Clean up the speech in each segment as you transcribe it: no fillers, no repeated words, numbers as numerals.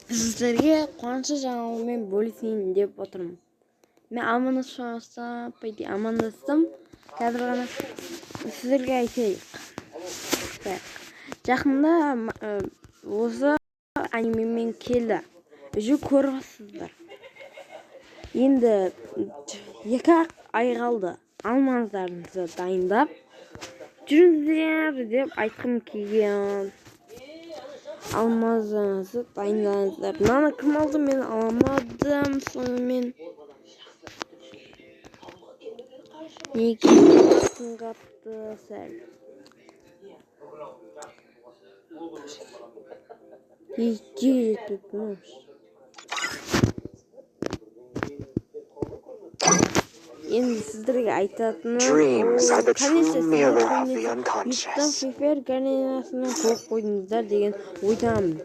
Sizlarga quvonchli жаңалығыммен бөлісейін деп отырмын. Мен амандастым. Қазір ғана сіздерге айтайық. Жақында осы анимемен келді. Жүк көріпсіздер. Енді 2 ай қалды. Алмаздарыңызды дайындап жүріңіздер деп айтқым келген. Алмазыңызды дайындаңыздар. Мынаны кім алды? Мен алмадым. Сонымен неге қапты сәл. Енді сіздерге айтатыным, конечно, сіздер гарнирасынан көріп қойдыңыздар деген ойдамын.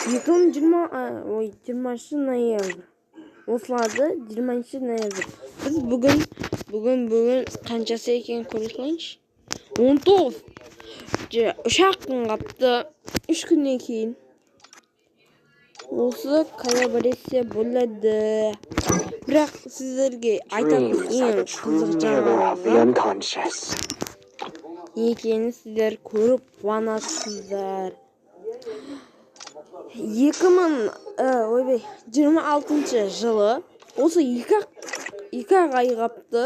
20 ноябрь. Осылады 20 ноябрь. Біз бүгін қаншасы екен көре салайыншы. 19. 3 күн қапты. 3 күннен кейін осы коллаборация болады. Бірақ сіздерге айтатын ең қызық жаңалығым екенін сіздер көріп қуанасыздар. 2026 жылы осы 2 ай қапты.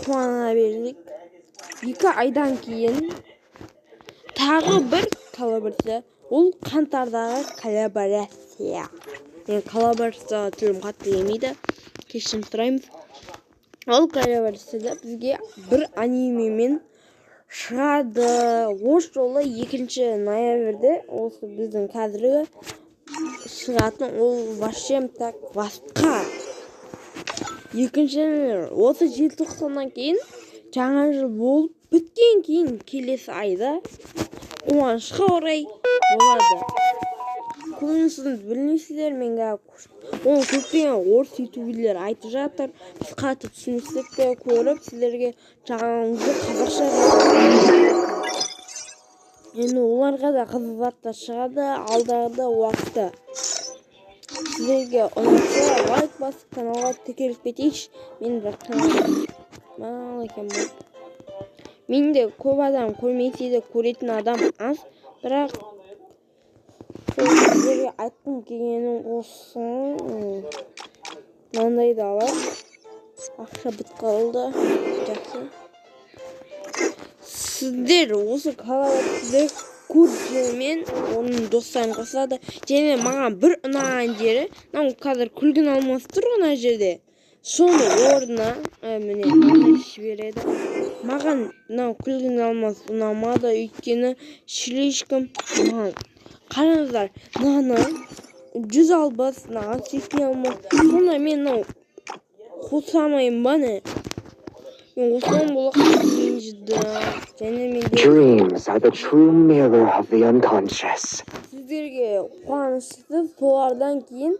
Қуана бердік. 2 айдан кейін тағы бір коллаборация. Ол қаңтардағы коллаборация. Коллаборацияға тілім қатты келмейді. Кешірім сұраймыз. Ол коллаборацияда бізге бір анимемен шығады. Осы жолы 2 ноябрьде осы біздің қазіргі шығатын ол вообще так басқа. 2 осы желтоқсаннан кейін жаңа жыл болып біткен кейін келесі айда қуанышқа орай болады. Көбінісіңіз білмейсіздер, менге оны көптеген орыс ютуберлер айтып жатыр. Біз қатты түсіністік те көріп, сіздерге жаңалығымызды қазақша енді оларға да қызығатта шығады алдағы уақытта. Сіздерге ұнаса лайк басып каналға тіркеліп кетейінші. Мен бір канал екен бұл. Мен де көп адам көрмесе де көретін адам аз, бірақ сіздерге айтқым келгенім осы. Мынандайды алып, ақша бітіп қалды. Жақсы. Сіздер осы коллаборацияда Куджи оның достарын қосады. Және маған бір ұнаған жері, қазір күлгін алмас тұр мына жерде. Соны орнына міне жібереді. Маған күлгін алмас ұнамады, өйткені слишком маған. Қараңыздар, мынаны 100 албас, мынаған 80 алмас. Сонда мен қосамайын ба не? Мен осыған болақ ренжіді. Dreams are the true mirror of the unconscious. Сіздерге қуанышты. Солардан кейін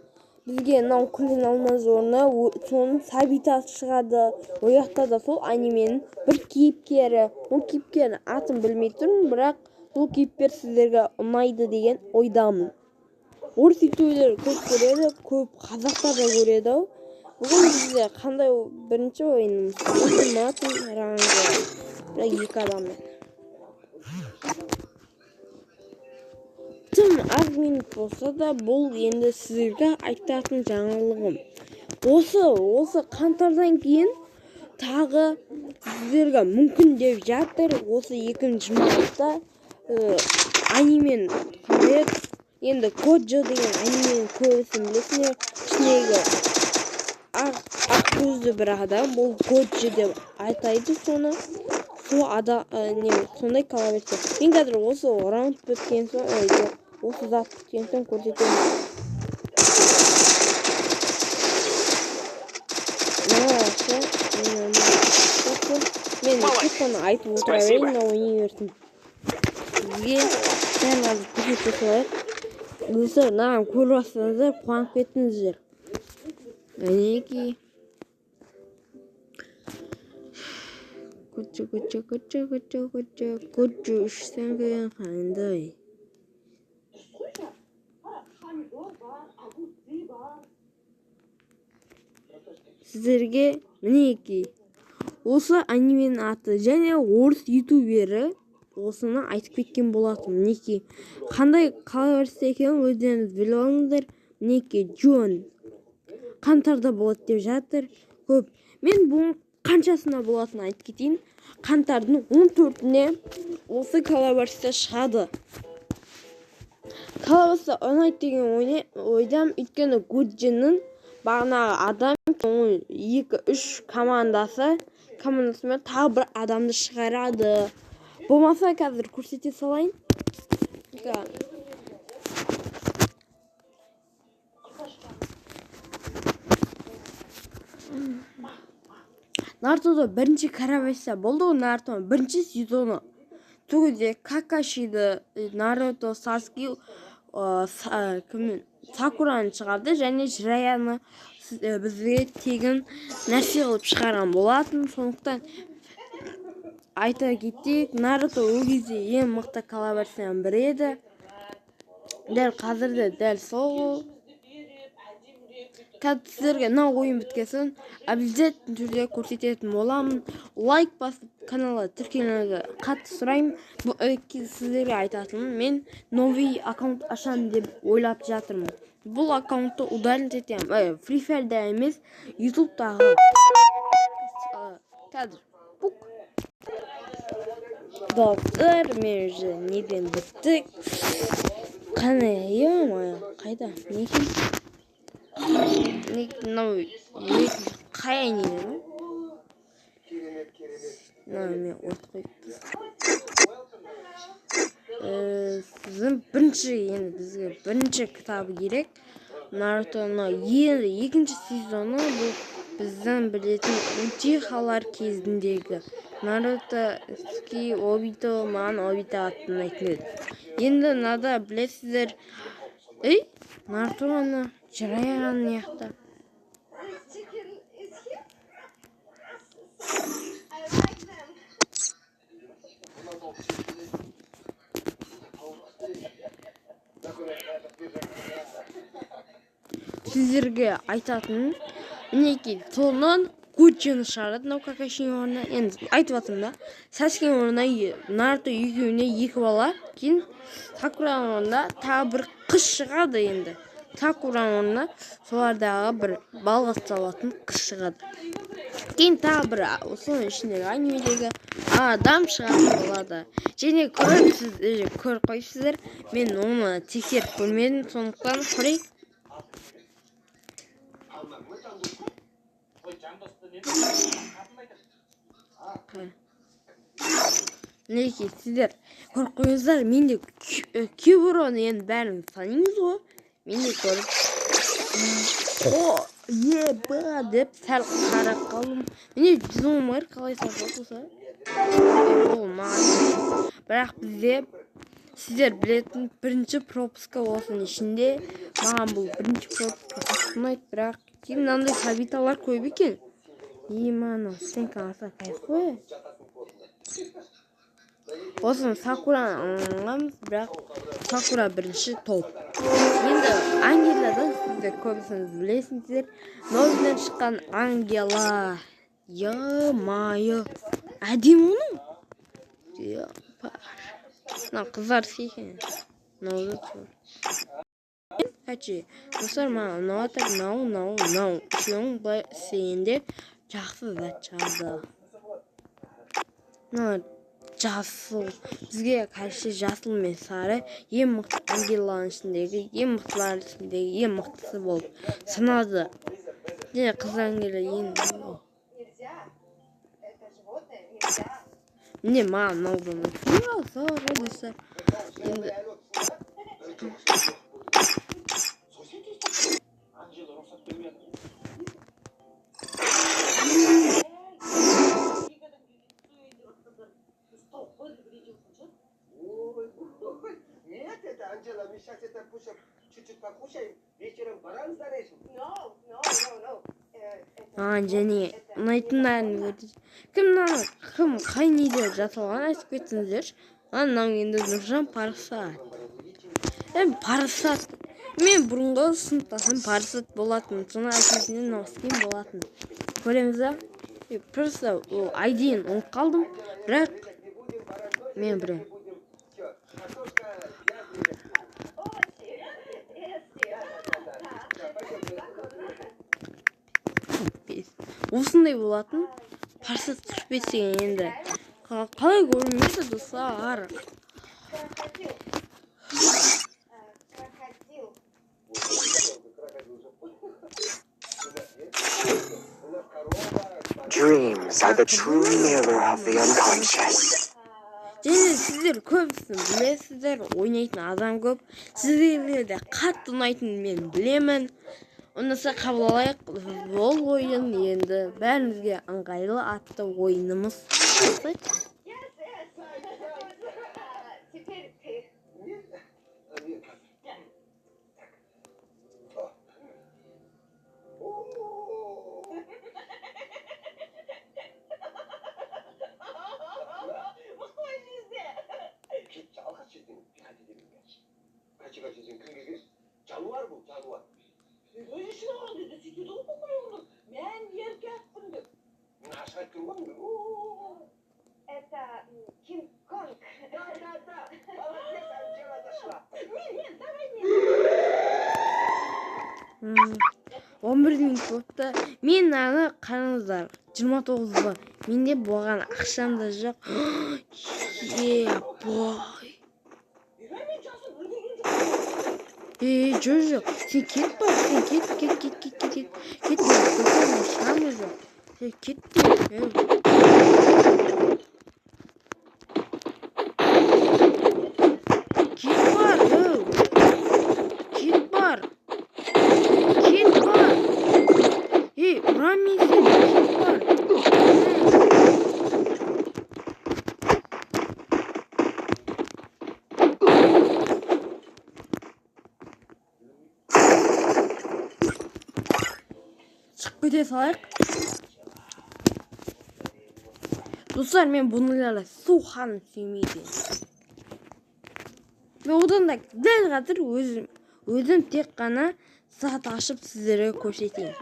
бізге күлгін алмас орнына соның Сабитасы шығады. Ояқта да сол анименің бір кейіпкері. Ол кейіпкердің атын білмей тұрмын, бірақ бұл кейіпкер сіздерге ұнайды деген ойдамын. Орыс ютуберлер көп көреді, көп қазақтар да көреді. Бүгін бізде қандай бірінші ойынымыз? Ультиматум ранғы. Бірақ 2 адаммен. Тым аз минут болса да, бұл енді сіздерге айтатын жаңалығым. Осы қаңтардан кейін тағы сіздерге мүмкін деп жатыр. Осы 2026-та анимен енді Коджо деген анимен көбісін білесіңдер. Ішіндегі ақ көзді бір адам, бұл Коджо деп айтайды соны. Сондай коллаборация. Мен қазір осы раунд біткен соң, осы зат біткен соң көрсетемін. Мен қысқаны айтып отыра берейін, ойнай сізге дәл қазір көрсете салайық. Достар, маған көріп жатсаңыздар, қуанып кеттіңіздер. Әнеки. Коджо ішсен қандай. сіздерге мінекей осы анименің аты және орыс ютубері осыны айтып кеткен болатын. Мінекей қандай қалай екенін өздеріңіз біліп алыңыздар. Мінекей Джон қаңтарда болады деп жатыр көп. Мен бұның қаншасына болатынын айтып кетейін. Қаңтардың 14-іне осы коллаборация шығады. Коллаборация ұнайды деген ойдам, өйткені Гуджиннің бағанағы адам 2-3 командасымен тағы бір адамды шығарады. Болмаса қазір көрсете салайын. Нарутода бірінші коллаборация болды ғой, Нарутоның бірінші сезоны. Сол кезде Какашиді, Наруто, Саски, Сакураны шығарды және Жираяны бізге тегін нәрсе қылып шығарған болатын. Сондықтан айта кетейік, Наруто ол кезде ең мықты коллаборацияның бірі еді. Дәл қазірде дәл сол. Қазір сіздерге мына ойын біткесін обязательно түрде көрсететін боламын. Лайк басып каналға тіркелуіңізді қатты сұраймын. Сіздерге айтатыным, мен новый аккаунт ашамын деп ойлап жатырмын. Бұл аккаунтты удалить етемін. Free Fire'да емес, YouTube'дағы. Қазір бұк. Достар, мен уже неден біттік. Қане, қайда? Некен? Қай әнемен? Мен от қойыппыз. Сіздің бізге бірінші кітабы керек. Нарутоның екінші сезоны бұл біздің білетін Учихалар кезіндегі. Наруто, Саски, Обито, маған Обито атын айтылады. Енді мынада білесіздер, Нарутоны Жираяны неяқта. Сіздерге айтатын, мінекей соңынан Гуджин шығарады, мынау Какашиның орнына. Енді айтып жатырмын да, Саскенің орнына Наруто екеуіне 2 бала, кейін Сакураның орнына тағы бір қыз шығады енді. Сакураның орнына солардағы бір балғыз салатын қыз шығады. Кейін тағы бір осының ішіндегі анимедегі адам шығады болады. Және көріп қойсыздар, мен оны тексеріп көрмедім, сондықтан көрейік. Мінекей сіздер көріп қойыңыздар, менде Кюбуроны енді бәрін танимыз ғой. Менде көріп еба деп сәл қарап қалдым. Міне 110 мар қалай салып болса. Бірақ бізде сіздер білетін бірінші пропуска болсын ішінде. Маған бұл бірінші пропуска қатты ұнайды, бірақ кейін мынандай сабиталар көп екен. Мана стенка аса кайф қой. Осыны Сакураны алғанбыз, бірақ Сакура бірінші топ. Енді Ангеладан сіздер көбісіңіз білесіңіздер. Новиден шыққан Ангела. Майы. Әдем оның? Мына қыздар сейкен. Новиды тұр. Қачи, достар, маған ұнаватыр, нау. Үшеуің бұлай істегенде жақсы зат шығады. Жасыл. Бізге қарсы жасыл мен сары ең мықты Ангеланың ішіндегі, ең мықтылардың ішіндегі ең мықтысы болып санады. Және қыз Ангела ең. Міне маған мынаудан достар. Енді және ұнайтындарын көрдіңіз. Кім қай неде жасалған айтып кетсіңіздерші. Мынау енді Нұржан Парасат. Парасат Мен бұрынғы сыныптасым парасат болатын, соны әкесінен носкин болатын. Көреміз ба? Просто айдейін ұмытып қалдым, бірақ мен білем. Осындай болатын. Парасат 45 деген енді қалай көрінмейді достар. Dreams are the true mirror of the unconscious. Және сіздер көбісін білесіздер, ойнайтын адам көп. Сіздерге де қатты ұнайтынын мен білемін. Онысы қабыл алайық. Ол ойын енді бәрімізге ыңғайлы атты ойынымыз. Это Кинг-Конг. Да. Молодец, Анжела дошла. Нет, давай нет. 11 минут болыпты. Мен аны қараңыздар. 29-ға. Менде болған ақшам да жоқ. Бой. Жоқ. Сен кет бар. Сен кет. Кет. Шамы жоқ. Сен кет. Шығып кете салайық. Достар, мен бұныларды сухан сүймейді. Мен одан да дәл қазір өзім тек қана сағат ашып сіздерге көрсетейін.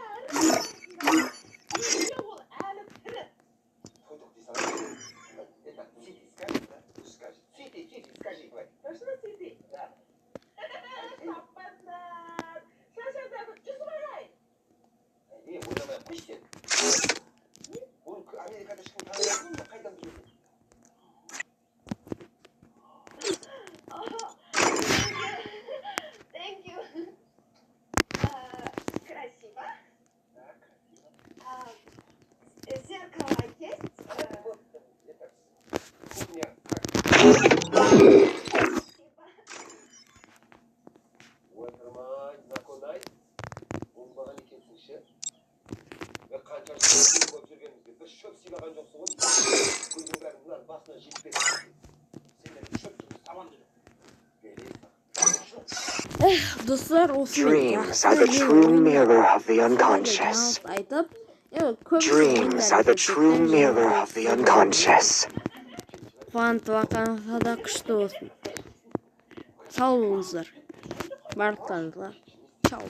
Dostlar, Dreams are the true mirror of the unconscious. Dreams are the true mirror of the unconscious. Фант вакансияда да күшті болсын. Сау болыңыздар. Барлықтарыңызға. Чау.